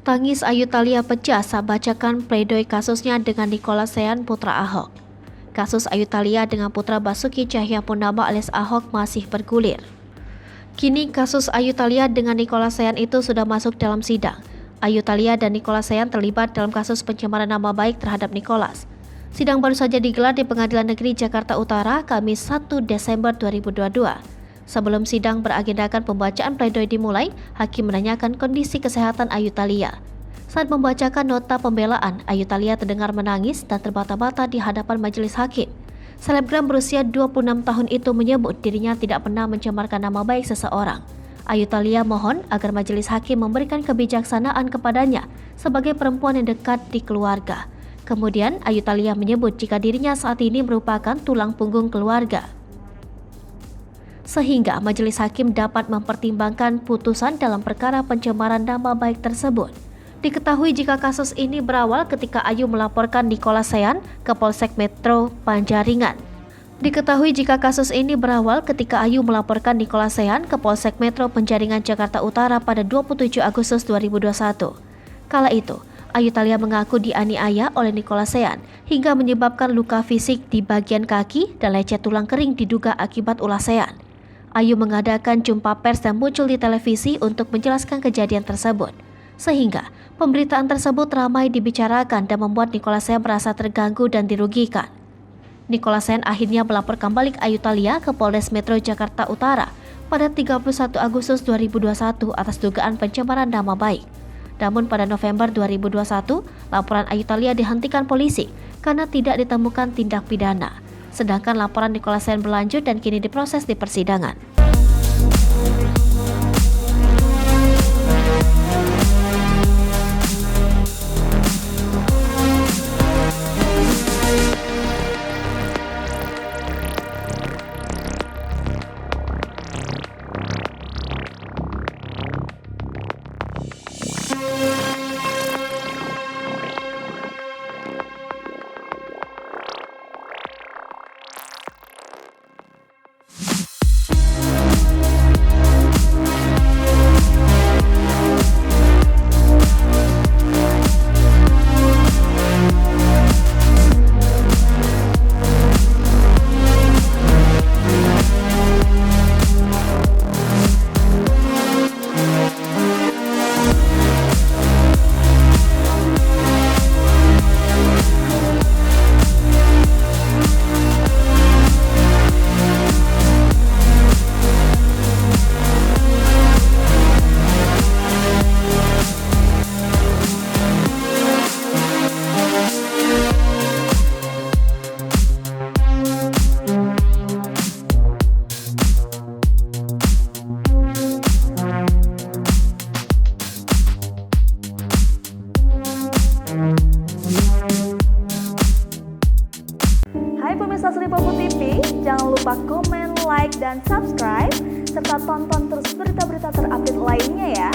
Tangis Ayu Thalia pecah saat bacakan pledoi kasusnya dengan Nicholas Sayan putra Ahok. Kasus Ayu Thalia dengan putra Basuki Cahayapurnama alias Ahok masih bergulir. Kini kasus Ayu Thalia dengan Nicholas Sayan itu sudah masuk dalam sidang. Ayu Thalia dan Nicholas Sayan terlibat dalam kasus pencemaran nama baik terhadap Nicholas. Sidang baru saja digelar di Pengadilan Negeri Jakarta Utara Kamis 1 Desember 2022. Sebelum sidang beragendakan pembacaan pledoi dimulai, hakim menanyakan kondisi kesehatan Ayu Thalia. Saat membacakan nota pembelaan, Ayu Thalia terdengar menangis dan terbata-bata di hadapan majelis hakim. Selebgram berusia 26 tahun itu menyebut dirinya tidak pernah mencemarkan nama baik seseorang. Ayu Thalia mohon agar majelis hakim memberikan kebijaksanaan kepadanya sebagai perempuan yang dekat di keluarga. Kemudian Ayu Thalia menyebut jika dirinya saat ini merupakan tulang punggung keluarga, sehingga majelis hakim dapat mempertimbangkan putusan dalam perkara pencemaran nama baik tersebut. Diketahui jika kasus ini berawal ketika Ayu melaporkan Nicholas Sayan ke Polsek Metro Penjaringan. Jakarta Utara pada 27 Agustus 2021. Kala itu, Ayu Thalia mengaku dianiaya oleh Nicholas Sayan hingga menyebabkan luka fisik di bagian kaki dan lecet tulang kering diduga akibat ulah Sayan. Ayu mengadakan jumpa pers dan muncul di televisi untuk menjelaskan kejadian tersebut, sehingga pemberitaan tersebut ramai dibicarakan dan membuat Nicholas Sayan merasa terganggu dan dirugikan. Nicholas Sayan akhirnya melaporkan balik Ayu Thalia ke Polres Metro Jakarta Utara pada 31 Agustus 2021 atas dugaan pencemaran nama baik. Namun pada November 2021, laporan Ayu Thalia dihentikan polisi karena tidak ditemukan tindak pidana. Sedangkan laporan Nicholas Sayan berlanjut dan kini diproses di persidangan. Hai pemirsa Sri Popo TV, jangan lupa komen, like, dan subscribe, serta tonton terus berita-berita terupdate lainnya ya.